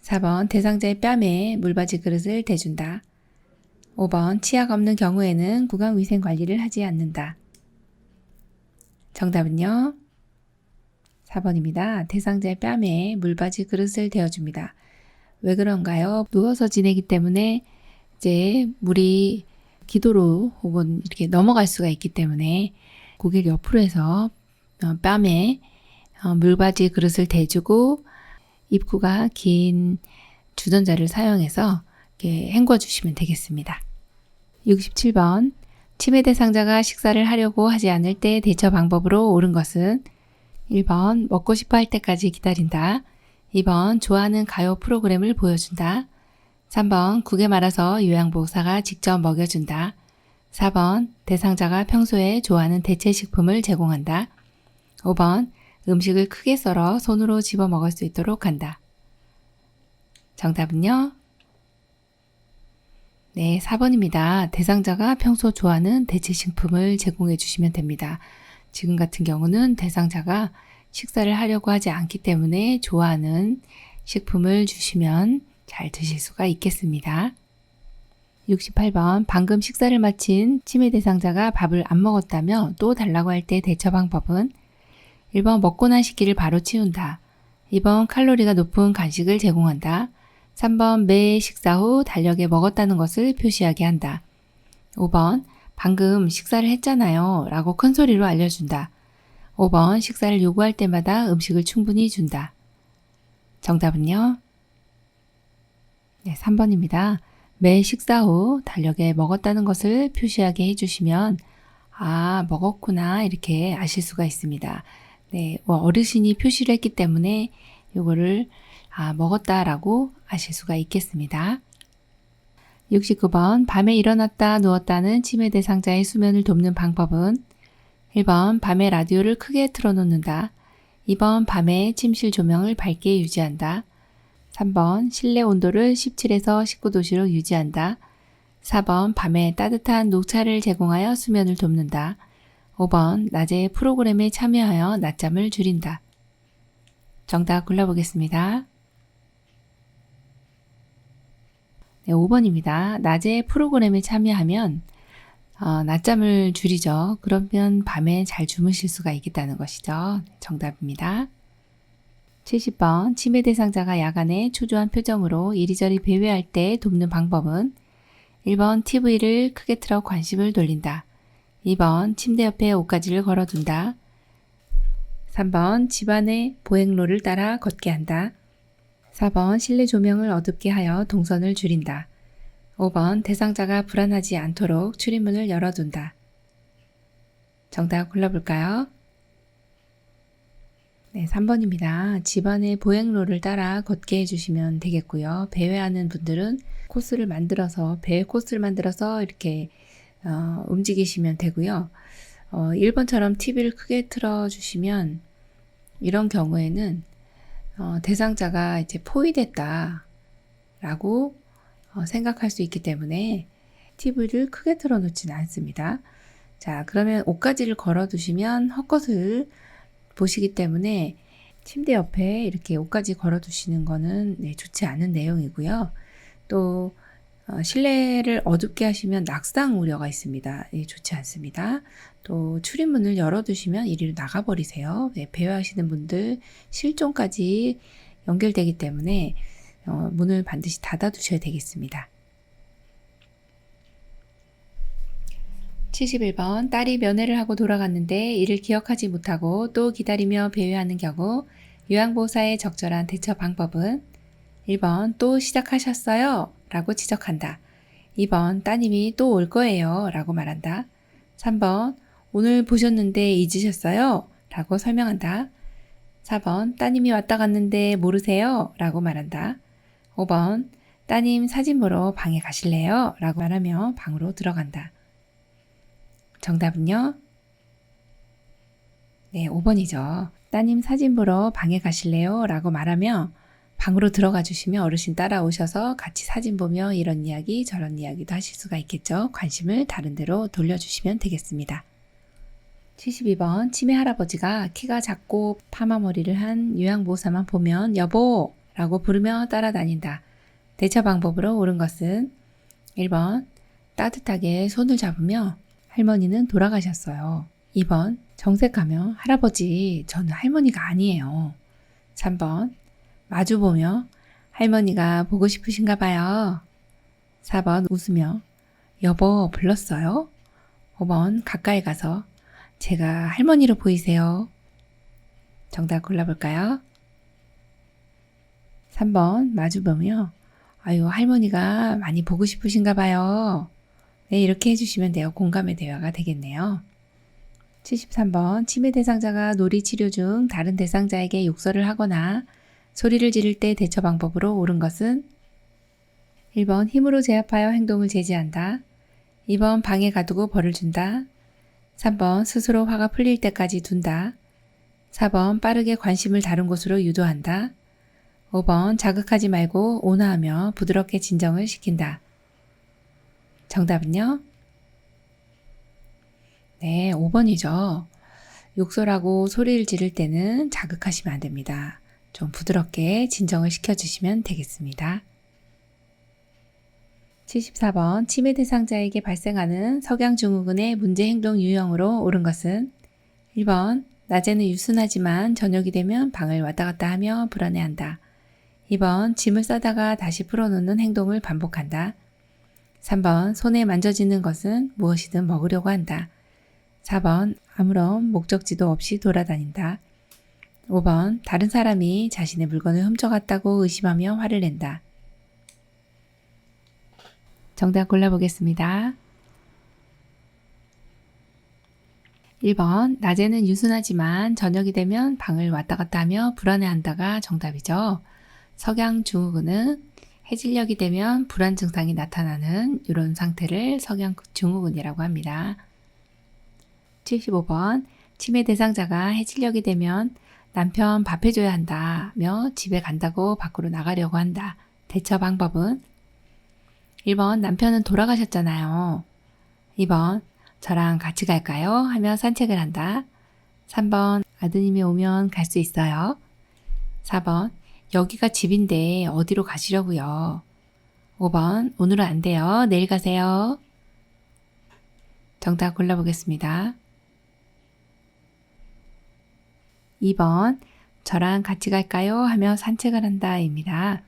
4번 대상자의 뺨에 물받이 그릇을 대준다. 5번 치아가 없는 경우에는 구강위생 관리를 하지 않는다. 정답은요? 4번입니다. 대상자의 뺨에 물받이 그릇을 대어줍니다. 왜 그런가요? 누워서 지내기 때문에 이제 물이 기도로 혹은 이렇게 넘어갈 수가 있기 때문에 고개를 옆으로 해서 뺨에 물받이 그릇을 대주고 입구가 긴 주전자를 사용해서 이렇게 헹궈 주시면 되겠습니다. 67번 치매 대상자가 식사를 하려고 하지 않을 때 대처 방법으로 옳은 것은 1번 먹고 싶어 할 때까지 기다린다. 2번 좋아하는 가요 프로그램을 보여준다. 3번 국에 말아서 요양보호사가 직접 먹여준다. 4번 대상자가 평소에 좋아하는 대체식품을 제공한다. 5번 음식을 크게 썰어 손으로 집어 먹을 수 있도록 한다. 정답은요? 네, 4번입니다. 대상자가 평소 좋아하는 대체식품을 제공해 주시면 됩니다. 지금 같은 경우는 대상자가 식사를 하려고 하지 않기 때문에 좋아하는 식품을 주시면 잘 드실 수가 있겠습니다. 68번 방금 식사를 마친 치매 대상자가 밥을 안 먹었다며 또 달라고 할 때 대처 방법은 1번 먹고 난 식기를 바로 치운다. 2번 칼로리가 높은 간식을 제공한다. 3번 매 식사 후 달력에 먹었다는 것을 표시하게 한다. 5번 방금 식사를 했잖아요 라고 큰 소리로 알려준다. 5번 식사를 요구할 때마다 음식을 충분히 준다. 정답은요? 네, 3번입니다. 매 식사 후 달력에 먹었다는 것을 표시하게 해주시면 아, 먹었구나 이렇게 아실 수가 있습니다. 네, 어르신이 표시를 했기 때문에 요거를 먹었다라고 아실 수가 있겠습니다. 69번 밤에 일어났다 누웠다는 치매 대상자의 수면을 돕는 방법은 1번 밤에 라디오를 크게 틀어놓는다. 2번 밤에 침실 조명을 밝게 유지한다. 3번 실내 온도를 17에서 19도씨로 유지한다. 4번 밤에 따뜻한 녹차를 제공하여 수면을 돕는다. 5번 낮에 프로그램에 참여하여 낮잠을 줄인다. 정답 골라보겠습니다. 네, 5번입니다. 낮에 프로그램에 참여하면 낮잠을 줄이죠. 그러면 밤에 잘 주무실 수가 있겠다는 것이죠. 정답입니다. 70번 치매 대상자가 야간에 초조한 표정으로 이리저리 배회할 때 돕는 방법은 1번 TV를 크게 틀어 관심을 돌린다. 2번 침대 옆에 옷가지를 걸어둔다. 3번 집안의 보행로를 따라 걷게 한다. 4번 실내 조명을 어둡게 하여 동선을 줄인다. 5번 대상자가 불안하지 않도록 출입문을 열어둔다. 정답 골라볼까요? 네, 3번입니다. 집안의 보행로를 따라 걷게 해주시면 되겠고요. 배회하는 분들은 코스를 만들어서 배회 코스를 만들어서 이렇게 움직이시면 되고요. 1번처럼 TV를 크게 틀어주시면 이런 경우에는 대상자가 이제 포위됐다 라고 생각할 수 있기 때문에 TV를 크게 틀어놓지는 않습니다. 자, 그러면 옷가지를 걸어두시면 헛것을 보시기 때문에 침대 옆에 이렇게 옷가지 걸어두시는 거는 좋지 않은 내용이고요. 또 실내를 어둡게 하시면 낙상 우려가 있습니다. 좋지 않습니다. 또 출입문을 열어두시면 이리로 나가버리세요. 배회하시는 분들 실종까지 연결되기 때문에 문을 반드시 닫아두셔야 되겠습니다. 71번 딸이 면회를 하고 돌아갔는데 이를 기억하지 못하고 또 기다리며 배회하는 경우 요양보호사의 적절한 대처 방법은 1번 또 시작하셨어요? 라고 지적한다. 2번 따님이 또 올 거예요? 라고 말한다. 3번 오늘 보셨는데 잊으셨어요? 라고 설명한다. 4번 따님이 왔다 갔는데 모르세요? 라고 말한다. 5번 따님 사진 보러 방에 가실래요? 라고 말하며 방으로 들어간다. 정답은요? 네, 5번이죠. 따님 사진 보러 방에 가실래요? 라고 말하며 방으로 들어가 주시면 어르신 따라오셔서 같이 사진 보며 이런 이야기 저런 이야기도 하실 수가 있겠죠. 관심을 다른 데로 돌려주시면 되겠습니다. 72번 치매 할아버지가 키가 작고 파마머리를 한 요양보호사만 보면 여보! 라고 부르며 따라다닌다. 대처 방법으로 옳은 것은 1번 따뜻하게 손을 잡으며 할머니는 돌아가셨어요. 2번 정색하며 할아버지 저는 할머니가 아니에요. 3번 마주보며 할머니가 보고 싶으신가 봐요. 4번 웃으며 여보 불렀어요? 5번 가까이 가서 제가 할머니로 보이세요. 정답 골라볼까요? 3번 마주보며 아유 할머니가 많이 보고 싶으신가 봐요. 네, 이렇게 해주시면 돼요. 공감의 대화가 되겠네요. 73번 치매 대상자가 놀이 치료 중 다른 대상자에게 욕설을 하거나 소리를 지를 때 대처 방법으로 옳은 것은 1번 힘으로 제압하여 행동을 제지한다. 2번 방에 가두고 벌을 준다. 3번 스스로 화가 풀릴 때까지 둔다. 4번 빠르게 관심을 다른 곳으로 유도한다. 5번 자극하지 말고 온화하며 부드럽게 진정을 시킨다. 정답은요? 네, 5번이죠. 욕설하고 소리를 지를 때는 자극하시면 안 됩니다. 좀 부드럽게 진정을 시켜주시면 되겠습니다. 74번 치매 대상자에게 발생하는 석양증후군의 문제행동 유형으로 옳은 것은 1번 낮에는 유순하지만 저녁이 되면 방을 왔다 갔다 하며 불안해한다. 2번 짐을 싸다가 다시 풀어놓는 행동을 반복한다. 3번 손에 만져지는 것은 무엇이든 먹으려고 한다. 4번 아무런 목적지도 없이 돌아다닌다. 5번 다른 사람이 자신의 물건을 훔쳐갔다고 의심하며 화를 낸다. 정답 골라보겠습니다. 1번 낮에는 유순하지만 저녁이 되면 방을 왔다 갔다 하며 불안해한다가 정답이죠. 석양증후군은 해질녘이 되면 불안 증상이 나타나는 이런 상태를 석양 증후군이라고 합니다. 75번 치매 대상자가 해질녘이 되면 남편 밥 해줘야 한다며 집에 간다고 밖으로 나가려고 한다. 대처 방법은 1번 남편은 돌아가셨잖아요. 2번 저랑 같이 갈까요? 하며 산책을 한다. 3번 아드님이 오면 갈 수 있어요. 4번 여기가 집인데 어디로 가시려고요? 5번 오늘은 안 돼요. 내일 가세요. 정답 골라보겠습니다. 2번 저랑 같이 갈까요? 하며 산책을 한다 입니다.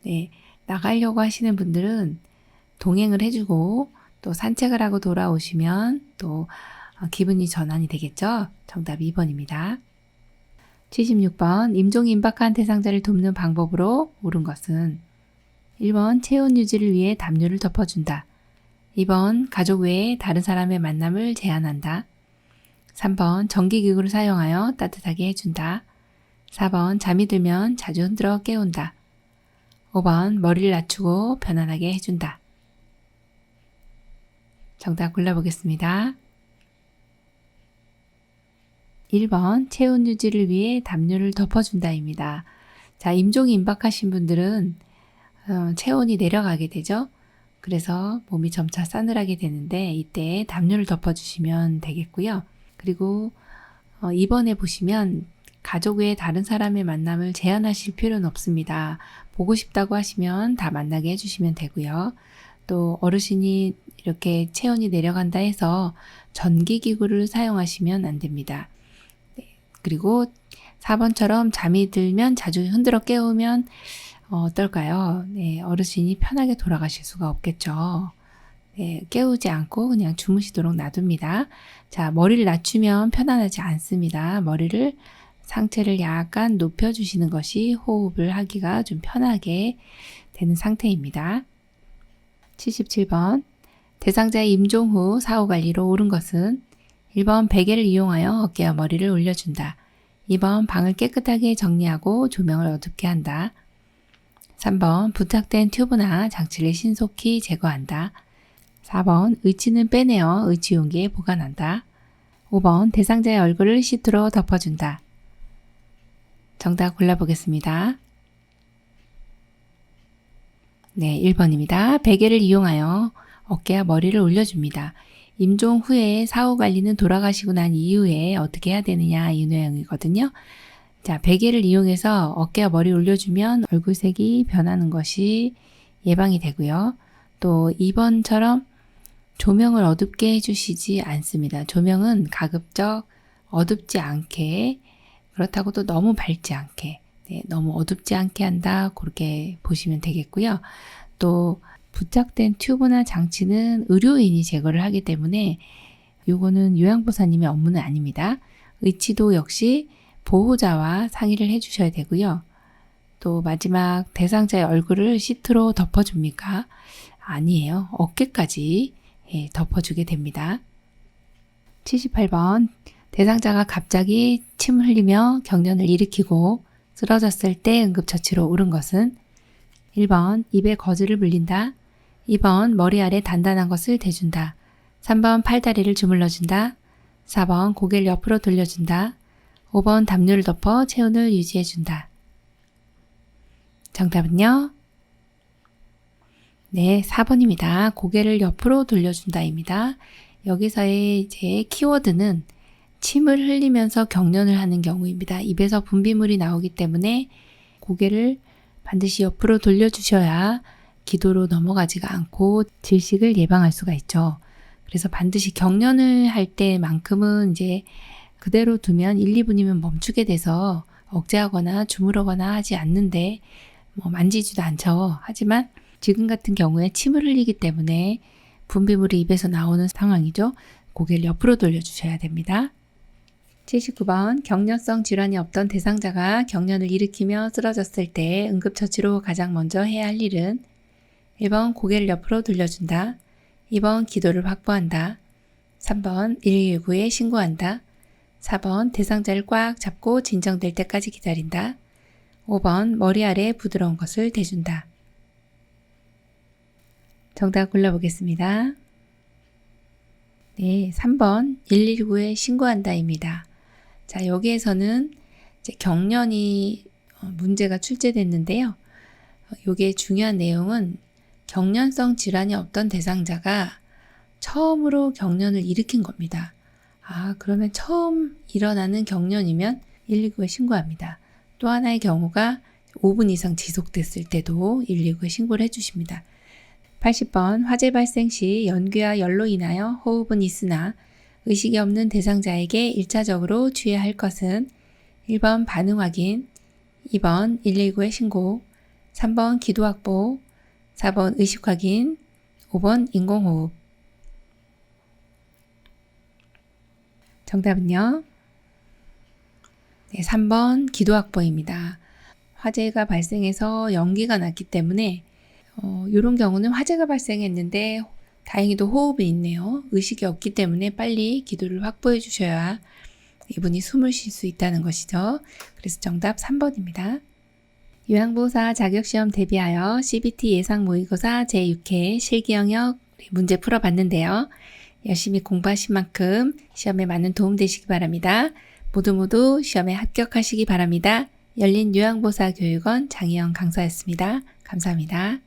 네, 나가려고 하시는 분들은 동행을 해주고 또 산책을 하고 돌아오시면 또 기분이 전환이 되겠죠? 정답 2번입니다. 76번 임종이 임박한 대상자를 돕는 방법으로 옳은 것은 1번 체온 유지를 위해 담요를 덮어준다. 2번 가족 외에 다른 사람의 만남을 제한한다. 3번 전기기구를 사용하여 따뜻하게 해준다. 4번 잠이 들면 자주 흔들어 깨운다. 5번 머리를 낮추고 편안하게 해준다. 정답 골라보겠습니다. 1번 체온 유지를 위해 담요를 덮어준다입니다. 자, 임종이 임박하신 분들은 체온이 내려가게 되죠. 그래서 몸이 점차 싸늘하게 되는데 이때 담요를 덮어주시면 되겠고요. 그리고 2번에 보시면 가족 외에 다른 사람의 만남을 제한하실 필요는 없습니다. 보고 싶다고 하시면 다 만나게 해주시면 되고요. 또 어르신이 이렇게 체온이 내려간다 해서 전기기구를 사용하시면 안 됩니다. 그리고 4번처럼 잠이 들면 자주 흔들어 깨우면 어떨까요? 네, 어르신이 편하게 돌아가실 수가 없겠죠. 네, 깨우지 않고 그냥 주무시도록 놔둡니다. 자, 머리를 낮추면 편안하지 않습니다. 머리를 상체를 약간 높여주시는 것이 호흡을 하기가 좀 편하게 되는 상태입니다. 77번 대상자의 임종 후 사후관리로 옳은 것은 1번 베개를 이용하여 어깨와 머리를 올려준다. 2번 방을 깨끗하게 정리하고 조명을 어둡게 한다. 3번 부착된 튜브나 장치를 신속히 제거한다. 4번 의치는 빼내어 의치 용기에 보관한다. 5번 대상자의 얼굴을 시트로 덮어준다. 정답 골라보겠습니다. 네, 1번입니다. 베개를 이용하여 어깨와 머리를 올려줍니다. 임종 후에 사후관리는 돌아가시고 난 이후에 어떻게 해야 되느냐 이 내용이거든요. 자, 베개를 이용해서 어깨와 머리 올려주면 얼굴색이 변하는 것이 예방이 되고요. 또 2번처럼 조명을 어둡게 해주시지 않습니다. 조명은 가급적 어둡지 않게, 그렇다고 또 너무 밝지 않게, 네, 너무 어둡지 않게 한다, 그렇게 보시면 되겠고요. 또 부착된 튜브나 장치는 의료인이 제거를 하기 때문에 이거는 요양보사님의 업무는 아닙니다. 의치도 역시 보호자와 상의를 해주셔야 되고요. 또 마지막 대상자의 얼굴을 시트로 덮어줍니까? 아니에요. 어깨까지 덮어주게 됩니다. 78번 대상자가 갑자기 침을 흘리며 경련을 일으키고 쓰러졌을 때 응급처치로 옳은 것은 1번 입에 거즈를 물린다. 2번 머리 아래 단단한 것을 대준다. 3번 팔다리를 주물러준다. 4번 고개를 옆으로 돌려준다. 5번 담요를 덮어 체온을 유지해준다. 정답은요? 네, 4번입니다. 고개를 옆으로 돌려준다입니다. 여기서의 이제 키워드는 침을 흘리면서 경련을 하는 경우입니다. 입에서 분비물이 나오기 때문에 고개를 반드시 옆으로 돌려주셔야 기도로 넘어가지가 않고 질식을 예방할 수가 있죠. 그래서 반드시 경련을 할 때만큼은 이제 그대로 두면 1, 2분이면 멈추게 돼서 억제하거나 주무르거나 하지 않는데 만지지도 않죠. 하지만 지금 같은 경우에 침을 흘리기 때문에 분비물이 입에서 나오는 상황이죠. 고개를 옆으로 돌려주셔야 됩니다. 79번 경련성 질환이 없던 대상자가 경련을 일으키며 쓰러졌을 때 응급처치로 가장 먼저 해야 할 일은 1번 고개를 옆으로 돌려준다. 2번 기도를 확보한다. 3번 119에 신고한다. 4번 대상자를 꽉 잡고 진정될 때까지 기다린다. 5번 머리 아래 부드러운 것을 대준다. 정답 골라보겠습니다. 네, 3번 119에 신고한다입니다. 자, 여기에서는 이제 경련이 문제가 출제됐는데요. 요게 중요한 내용은 경련성 질환이 없던 대상자가 처음으로 경련을 일으킨 겁니다. 그러면 처음 일어나는 경련이면 119에 신고합니다. 또 하나의 경우가 5분 이상 지속됐을 때도 119에 신고를 해주십니다. 80번 화재 발생 시 연기와 열로 인하여 호흡은 있으나 의식이 없는 대상자에게 1차적으로 취해야 할 것은 1번 반응 확인, 2번 119에 신고, 3번 기도 확보, 4번 의식 확인, 5번 인공호흡. 정답은요? 네, 3번 기도 확보입니다. 화재가 발생해서 연기가 났기 때문에 이런 경우는 화재가 발생했는데 다행히도 호흡이 있네요. 의식이 없기 때문에 빨리 기도를 확보해 주셔야 이분이 숨을 쉴 수 있다는 것이죠. 그래서 정답 3번입니다. 요양보호사 자격시험 대비하여 CBT 예상 모의고사 제6회 실기 영역 문제 풀어봤는데요. 열심히 공부하신 만큼 시험에 많은 도움 되시기 바랍니다. 모두 시험에 합격하시기 바랍니다. 열린 요양보호사 교육원 장희영 강사였습니다. 감사합니다.